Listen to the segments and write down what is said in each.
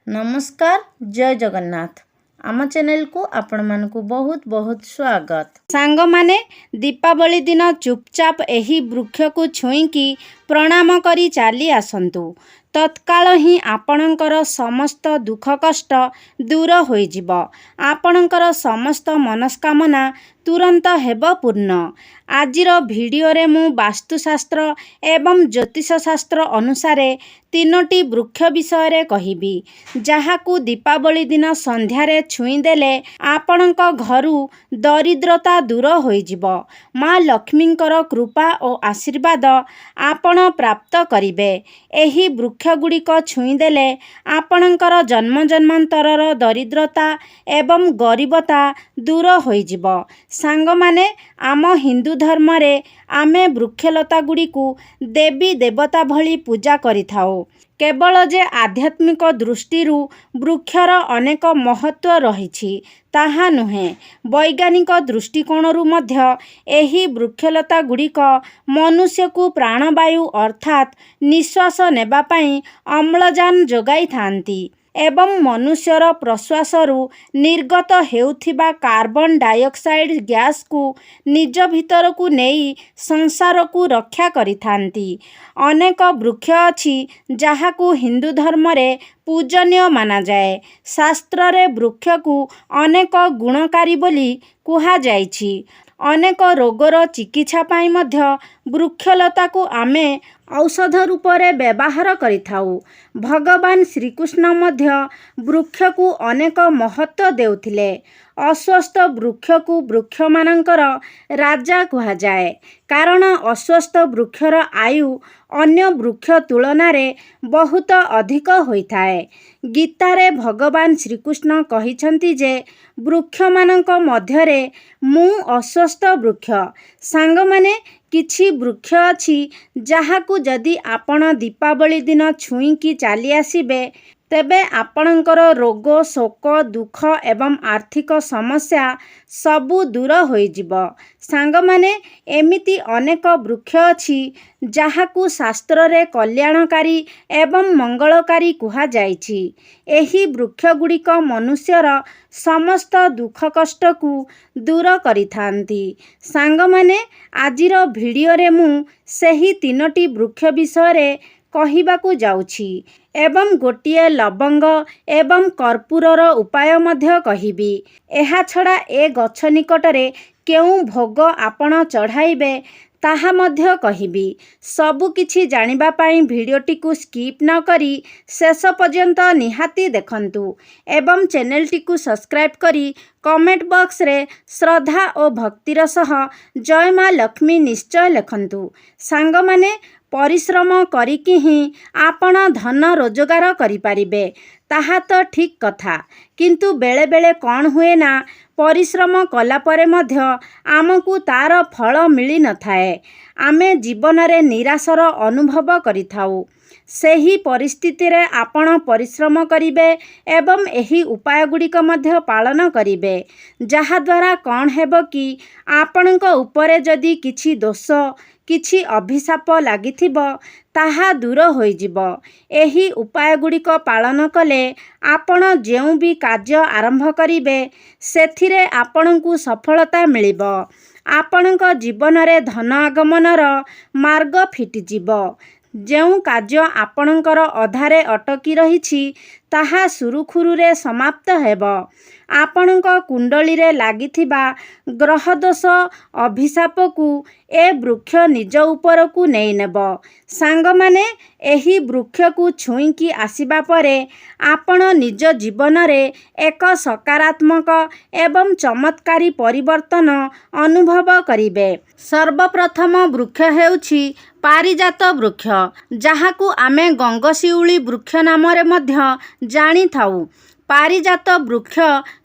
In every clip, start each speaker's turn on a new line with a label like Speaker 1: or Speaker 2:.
Speaker 1: नमस्कार जय जगन्नाथ आम चैनल को आपण मानकु बहुत बहुत स्वागत। सांग माने दीपावली दिन चुपचाप एही वृक्ष को छुईकी प्रणाम करी चली आसंतु। तत्काल ही आपणकर समस्त दुख कष्ट दूर होई जिवो। आपणकर समस्त मनस्कामना तुरंत हेब पूर्ण। आजिर भिडियो रे मु वास्तुशास्त्र एवं ज्योतिष शास्त्र अनुसार तीनोटी वृक्ष विषय रे कहिबी, जहाकू दीपावली दिन संध्यारे छुईदेले आपणक घरु दरिद्रता दूर होई जिवो। माँ लक्ष्मींकर कृपा और आशीर्वाद आपण प्राप्त करिवे। एही वृक्ष गुड़िक छुईदेले आपणकर जन्म जन्मांतरर दरिद्रता एवं गरीबता दूर होई जिवो। सांग माने आम हिंदू धर्म रे आमे वृक्षलता गुड़िकु देवी देवता भली पूजा करिथाओ। केवल जे आध्यात्मिक दृष्टिरु वृक्षर अनेक महत्व रहिछि ताहा नुहे, वैज्ञानिक दृष्टिकोणरु मध्य एही वृक्षलता गुड़िक मनुष्य को प्राणवायु अर्थात निश्वास नेबा पई अम्लजान जोगाई थांती एवं मनुष्यर प्रश्वासरु निर्गत हेउथिबा कार्बन डाइऑक्साइड गैस को निज भितर को नेई संसार को रक्षा करिथांती। अनेक वृक्ष अछि जहाकू हिंदू धर्म रे पूजनीय माना जाए। शास्त्र रे वृक्ष को अनेक गुणकारी बोली कुहा जाइछि। अनेक रोगर चिकित्सा पाई मध्य वृक्षलता को आमे औषध रूप रे व्यवहार करिथाउ। भगवान श्रीकृष्ण मध्य वृक्ष को अनेक महत्व देउथिले। अस्वस्थ वृक्ष को वृक्ष मानकर राजा कहा जाए, कारण अस्वस्थ वृक्षर आयु अन्य वृक्ष तुलना रे बहुत अधिक होइथाए। गीतारे भगवान श्रीकृष्ण कहिछंती जे वृक्ष मानक मध्यरे मु अस्वस्थ वृक्ष। सांग माने किछि वृक्ष अछि जहाकू जदि आपण दीपावली दिन छुईकी चली आसीबे तेबे आपणकर रोग शोक दुख एवं आर्थिक समस्या सबु दूर होई जिवो। सांग माने एमिति अनेक वृक्ष अछि जहाकू शास्त्र रे कल्याणकारी एवं मंगलकारी कुहा जाइछि। एही वृक्ष गुड़िक मनुष्यर समस्त दुख कष्ट को दूर करिथांती। सांग माने आजिर भिडियो रे मु सेही तीनोटी वृक्ष विषय रे कहिबाकू जाउछि एवं गोटिए लवंग एवं कर्पूरर उपाय मध्य कहिबी। एहा छड़ा ए गछ निकटरे केउ भोग आपण चढ़ाइबे ताहा मध्य कहिबी। सबु किछि जानिबा पाई भिडियोटी को स्किप न करी शेष पर्यंत निहाती देखंतु एवं चैनलटी को सब्सक्राइब करी कमेंट बॉक्स रे श्रद्धा और भक्तिर सह जय माँ लक्ष्मी निश्चय लिखंतु। सांग माने परिश्रम करिकी ही आपण धन रोजगार करि पारिबे ताहा तो ठीक कथा, किंतु बेले बेले कौन हुए ना परिश्रम कला परे मध्य आमको तार फल मिली न थाए। आमे जीवन रे निराशर अनुभव करिथाउ। सेही परिस्थिति रे आपण परिश्रम करिबे एवं एही उपाय गुड़िक मध्य पालन करिबे, जहा द्वारा कौन हेबो कि आपणक उपरे जदि किछि दोष किछि अभिशाप लागिथिबो ताहा दूर होई जिवो। एही उपाय गुड़िक पालन कले आपण जेउ भी कार्य आरंभ करिबे सेथिरे आपणकू सफलता मिलिबो। आपणक जीवन रे धन आगमनर मार्ग फिटिजिवो। जेउ कार्य आपणकर अधारे अटकी रहिछि ताहा सुरुखुरुरे समाप्त हेबो। आपणक कुंडली रे लागिथिबा ग्रह दोष अभिशाप को ए वृक्ष निज ऊपर को नहीं नेबो। सांग माने एही वृक्ष को छुईकी आसीबा परे आपण निज जीवन रे एक सकारात्मक एवं चमत्कारी परिवर्तन अनुभव करिवे। सर्वप्रथम वृक्ष हेउछि पारिजात वृक्ष, जहाकू आमे गंगशिउली वृक्ष नाम रे मध्य जानी थाउ। पारिजात वृक्ष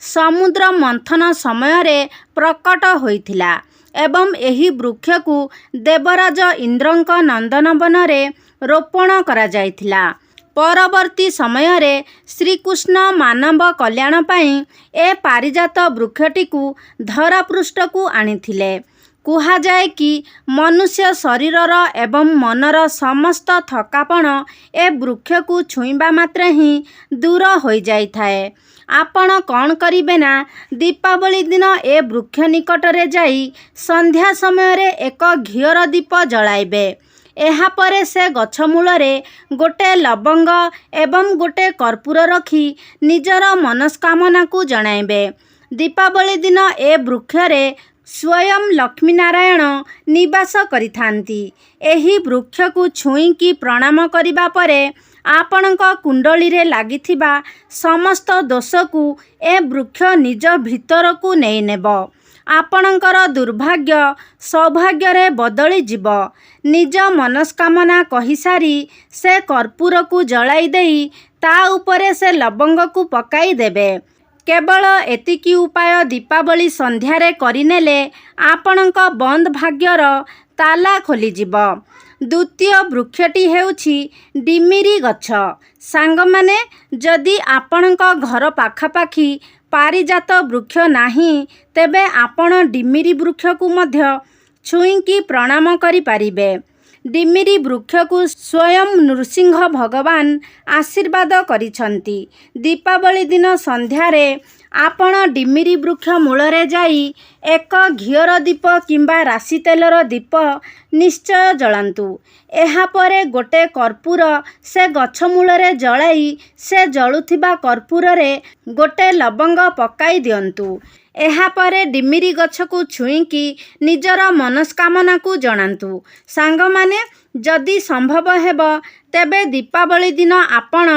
Speaker 1: समुद्र मंथन समय रे प्रकट होइथिला एवं एही वृक्ष को देवराज इंद्रंक नंदनवन रे रोपण करा जाइथिला। परवर्ती समय रे श्रीकृष्ण मानव कल्याण पाई ए पारिजात वृक्षटी को धरापृष्ठ को आनिथिले। କୁହାଯାଏ କି ମନୁଷ୍ୟ ଶରୀରର ଏବଂ ମନର ସମସ୍ତ ଥକାପଣ ଏ ବୃକ୍ଷକୁ ଛୁଇଁବା ମାତ୍ରେ ହିଁ ଦୂର ହୋଇଯାଇଥାଏ। ଆପଣ କ'ଣ କରିବେ ନା ଦୀପାବଳି ଦିନ ଏ ବୃକ୍ଷ ନିକଟରେ ଯାଇ ସନ୍ଧ୍ୟା ସମୟରେ ଏକ ଘିଅର ଦୀପ ଜଳାଇବେ। ଏହାପରେ ସେ ଗଛ ମୂଳରେ ଗୋଟେ ଲବଙ୍ଗ ଏବଂ ଗୋଟେ କର୍ପୂର ରଖି ନିଜର ମନସ୍କାମନାକୁ ଜଣାଇବେ। ଦୀପାବଳି ଦିନ ଏ ବୃକ୍ଷରେ ସ୍ୱୟଂ ଲକ୍ଷ୍ମୀନାରାୟଣ ନିବାସ କରିଥାନ୍ତି। ଏହି ବୃକ୍ଷକୁ ଛୁଇଁକି ପ୍ରଣାମ କରିବା ପରେ ଆପଣଙ୍କ କୁଣ୍ଡଳୀରେ ଲାଗିଥିବା ସମସ୍ତ ଦୋଷକୁ ଏ ବୃକ୍ଷ ନିଜ ଭିତରକୁ ନେଇନେବ। ଆପଣଙ୍କର ଦୁର୍ଭାଗ୍ୟ ସୌଭାଗ୍ୟରେ ବଦଳିଯିବ। ନିଜ ମନସ୍କାମନା କହିସାରି ସେ କର୍ପୂରକୁ ଜଳାଇ ଦେଇ ତା ଉପରେ ସେ ଲବଙ୍ଗକୁ ପକାଇ ଦେବେ। କେବଳ ଏତିକି ଉପାୟ ଦୀପାବଳି ସନ୍ଧ୍ୟାରେ କରିନେଲେ ଆପଣଙ୍କ ବନ୍ଦ ଭାଗ୍ୟର ତାଲା ଖୋଲିଯିବ। ଦ୍ୱିତୀୟ ବୃକ୍ଷଟି ହେଉଛି ଡିମିରି ଗଛ। ସାଙ୍ଗମାନେ, ଯଦି ଆପଣଙ୍କ ଘର ପାଖାପାଖି ପାରିଜାତ ବୃକ୍ଷ ନାହିଁ ତେବେ ଆପଣ ଡିମିରି ବୃକ୍ଷକୁ ମଧ୍ୟ ଛୁଇଁକି ପ୍ରଣାମ କରିପାରିବେ। ଡିମିରି ବୃକ୍ଷକୁ ସ୍ୱୟଂ ନୃସିଂହ ଭଗବାନ ଆଶୀର୍ବାଦ କରିଛନ୍ତି। ଦୀପାବଳି ଦିନ ସନ୍ଧ୍ୟାରେ ଆପଣ ଡିମିରି ବୃକ୍ଷ ମୂଳରେ ଯାଇ ଏକ ଘିଅର ଦୀପ କିମ୍ବା ରାଶି ତେଲର ଦୀପ ନିଶ୍ଚୟ ଜଳାନ୍ତୁ। ଏହାପରେ ଗୋଟେ କର୍ପୂର ସେ ଗଛ ମୂଳରେ ଜଳାଇ ସେ ଜଳୁଥିବା କର୍ପୂରରେ ଗୋଟେ ଲବଙ୍ଗ ପକାଇ ଦିଅନ୍ତୁ। ଏହାପରେ ଡିମିରି ଗଛକୁ ଛୁଇଁକି ନିଜର ମନସ୍କାମନାକୁ ଜଣାନ୍ତୁ। ସାଙ୍ଗମାନେ, ଯଦି ସମ୍ଭବ ହେବ ତେବେ ଦୀପାବଳି ଦିନ ଆପଣ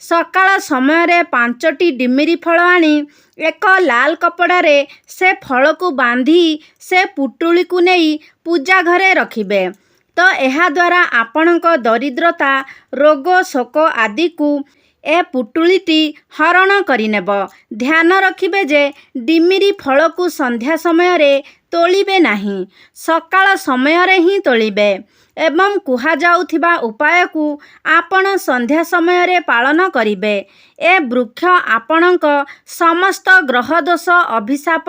Speaker 1: ସକାଳ ସମୟରେ 5ଟି ଡିମିରି ଫଳ ଆଣି ଏକ ଲାଲ କପଡ଼ାରେ ସେ ଫଳକୁ ବାନ୍ଧି ସେ ପୁଟୁଳିକୁ ନେଇ ପୂଜା ଘରେ ରଖିବେ। ତ ଏହାଦ୍ୱାରା ଆପଣଙ୍କ ଦରିଦ୍ରତା, ରୋଗ, ଶୋକ ଆଦିକୁ ଏ ପୁଟୁଳିଟି ହରଣ କରିନେବ। ଧ୍ୟାନ ରଖିବେ ଯେ ଡିମିରି ଫଳକୁ ସନ୍ଧ୍ୟା ସମୟରେ ତୋଳିବେ ନାହିଁ, ସକାଳ ସମୟରେ ହିଁ ତୋଳିବେ ଏବଂ କୁହାଯାଉଥିବା ଉପାୟକୁ ଆପଣ ସନ୍ଧ୍ୟା ସମୟରେ ପାଳନ କରିବେ। ଏ ବୃକ୍ଷ ଆପଣଙ୍କ ସମସ୍ତ ଗ୍ରହଦୋଷ, ଅଭିଶାପ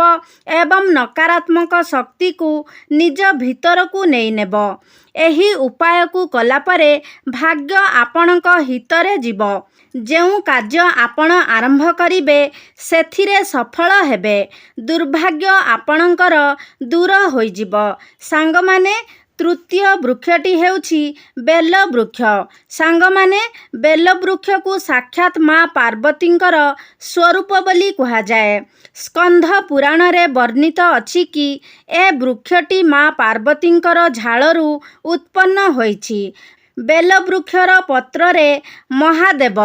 Speaker 1: ଏବଂ ନକାରାତ୍ମକ ଶକ୍ତିକୁ ନିଜ ଭିତରକୁ ନେଇନେବ। ଏହି ଉପାୟକୁ କଲାପରେ ଭାଗ୍ୟ ଆପଣଙ୍କ ହିତରେ ଯିବ। ଯେଉଁ କାର୍ଯ୍ୟ ଆପଣ ଆରମ୍ଭ କରିବେ ସେଥିରେ ସଫଳ ହେବେ। ଦୁର୍ଭାଗ୍ୟ ଆପଣଙ୍କର ଦୂର ହୋଇଯିବ। ସାଙ୍ଗମାନେ, ତୃତୀୟ ବୃକ୍ଷଟି ହେଉଛି ବେଲ ବୃକ୍ଷ। ସାଙ୍ଗମାନେ, ବେଲ ବୃକ୍ଷକୁ ସାକ୍ଷାତ ମା ପାର୍ବତୀଙ୍କର ସ୍ୱରୂପ ବୋଲି କୁହାଯାଏ। ସ୍କନ୍ଧ ପୁରାଣରେ ବର୍ଣ୍ଣିତ ଅଛି କି ଏ ବୃକ୍ଷଟି ମା ପାର୍ବତୀଙ୍କର ଝାଳରୁ ଉତ୍ପନ୍ନ ହୋଇଛି। ବେଲ ବୃକ୍ଷର ପତ୍ରରେ ମହାଦେବ,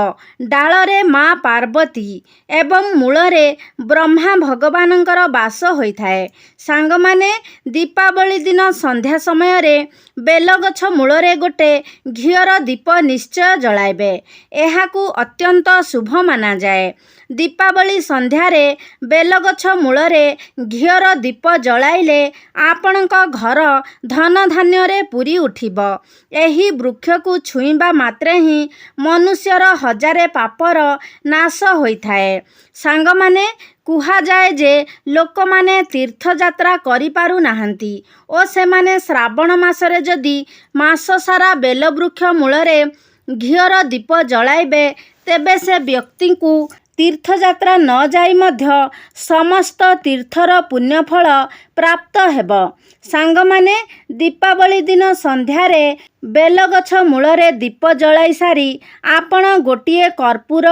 Speaker 1: ଡାଳରେ ମା ପାର୍ବତୀ ଏବଂ ମୂଳରେ ବ୍ରହ୍ମା ଭଗବାନଙ୍କର ବାସ ହୋଇଥାଏ। ସାଙ୍ଗମାନେ, ଦୀପାବଳି ଦିନ ସନ୍ଧ୍ୟା ସମୟରେ ବେଲଗଛ ମୂଳରେ ଗୋଟେ ଘିଅର ଦୀପ ନିଶ୍ଚୟ ଜଳାଇବେ। ଏହାକୁ ଅତ୍ୟନ୍ତ ଶୁଭ ମାନାଯାଏ। ଦୀପାବଳି ସନ୍ଧ୍ୟାରେ ବେଲଗଛ ମୂଳରେ ଘିଅର ଦୀପ ଜଳାଇଲେ ଆପଣଙ୍କ ଘର ଧନଧାନ୍ୟରେ ପୂରି ଉଠିବ। ଏହି ବୃକ୍ଷକୁ ଛୁଇଁବା ମାତ୍ରେ ହିଁ ମନୁଷ୍ୟର 1000 ପାପର ନାଶ ହୋଇଥାଏ। ସାଙ୍ଗମାନେ, କୁହାଯାଏ ଯେ ଲୋକମାନେ ତୀର୍ଥଯାତ୍ରା କରିପାରୁନାହାନ୍ତି ଓ ସେମାନେ ଶ୍ରାବଣ ମାସରେ ଯଦି ମାସସାରା ବେଲବୃକ୍ଷ ମୂଳରେ ଘିଅର ଦୀପ ଜଳାଇବେ ତେବେ ସେ ବ୍ୟକ୍ତିଙ୍କୁ ତୀର୍ଥଯାତ୍ରା ନ ଯାଇ ମଧ୍ୟ ସମସ୍ତ ତୀର୍ଥର ପୁଣ୍ୟଫଳ ପ୍ରାପ୍ତ ହେବ। ସାଙ୍ଗମାନେ, ଦୀପାବଳି ଦିନ ସନ୍ଧ୍ୟାରେ ବେଲଗଛ ମୂଳରେ ଦୀପ ଜଳାଇ ସାରି ଆପଣ ଗୋଟିଏ କର୍ପୂର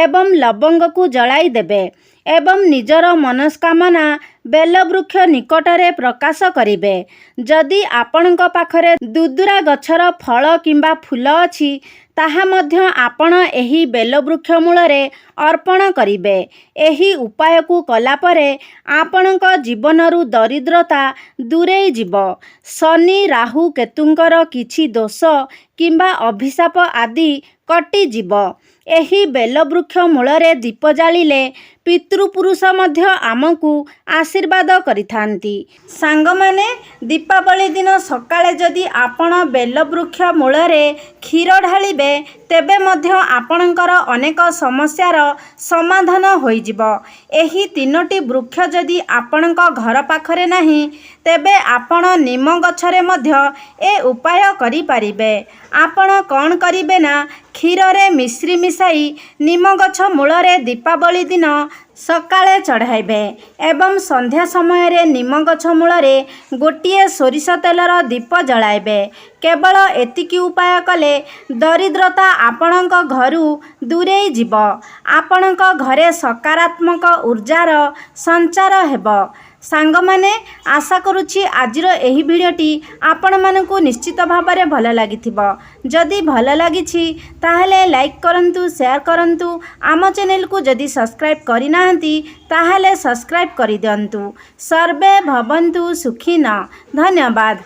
Speaker 1: ଏବଂ ଲବଙ୍ଗକୁ ଜଳାଇ ଦେବେ ଏବଂ ନିଜର ମନସ୍କାମନା ବେଲବୃକ୍ଷ ନିକଟରେ ପ୍ରକାଶ କରିବେ। ଯଦି ଆପଣଙ୍କ ପାଖରେ ଦୁଦୁରା ଗଛର ଫଳ କିମ୍ବା ଫୁଲ ଅଛି ତାହା ମଧ୍ୟ ଆପଣ ଏହି ବେଲବୃକ୍ଷ ମୂଳରେ ଅର୍ପଣ କରିବେ। ଏହି ଉପାୟକୁ କଲାପରେ ଆପଣଙ୍କ ଜୀବନରୁ ଦରିଦ୍ରତା ଦୂରେଇ ଯିବ। ଶନି, ରାହୁ, କେତୁଙ୍କର କିଛି ଦୋଷ କିମ୍ବା ଅଭିଶାପ ଆଦି କଟିଯିବ। ଏହି ବେଲବୃକ୍ଷ ମୂଳରେ ଦୀପ ଜାଳିଲେ ପିତୃପୁରୁଷ ମଧ୍ୟ ଆମକୁ ଆଶୀର୍ବାଦ କରିଥାନ୍ତି। ସାଙ୍ଗମାନେ, ଦୀପାବଳି ଦିନ ସକାଳେ ଯଦି ଆପଣ ବେଲବୃକ୍ଷ ମୂଳରେ କ୍ଷୀର ଢାଳିବେ ତେବେ ମଧ୍ୟ ଆପଣଙ୍କର ଅନେକ ସମସ୍ୟାର ସମାଧାନ ହୋଇଯିବ। ଏହି 3ଟି ବୃକ୍ଷ ଯଦି ଆପଣଙ୍କ ଘର ପାଖରେ ନାହିଁ ତେବେ ଆପଣ ନିମ ଗଛରେ ମଧ୍ୟ ଏ ଉପାୟ କରିପାରିବେ। ଆପଣ କ'ଣ କରିବେ ନା କ୍ଷୀରରେ ମିଶ୍ରି ମିଶାଇ ନିମ ଗଛ ମୂଳରେ ଦୀପାବଳି ଦିନ ସକାଳେ ଚଢ଼ାଇବେ ଏବଂ ସନ୍ଧ୍ୟା ସମୟରେ ନିମ ଗଛ ମୂଳରେ ଗୋଟିଏ ସୋରିଷ ତେଲର ଦୀପ ଜଳାଇବେ। କେବଳ ଏତିକି ଉପାୟ କଲେ ଦରିଦ୍ରତା ଆପଣଙ୍କ ଘରୁ ଦୂରେଇ ଯିବ। ଆପଣଙ୍କ ଘରେ ସକାରାତ୍ମକ ଉର୍ଜାର ସଞ୍ଚାର ହେବ। ସାଙ୍ଗମାନେ, ଆଶା କରୁଛି ଆଜିର ଏହି ଭିଡ଼ିଓଟି ଆପଣମାନଙ୍କୁ ନିଶ୍ଚିତ ଭାବରେ ଭଲ ଲାଗିଥିବ। ଯଦି ଭଲ ଲାଗିଛି ତାହେଲେ ଲାଇକ୍ କରନ୍ତୁ, ସେୟାର କରନ୍ତୁ। ଆମ ଚ୍ୟାନେଲକୁ ଯଦି ସବସ୍କ୍ରାଇବ୍ କରିନାହାନ୍ତି ତାହେଲେ ସବସ୍କ୍ରାଇବ୍ କରିଦିଅନ୍ତୁ। ସର୍ବେ ଭବନ୍ତୁ ସୁଖିନଃ। ଧନ୍ୟବାଦ।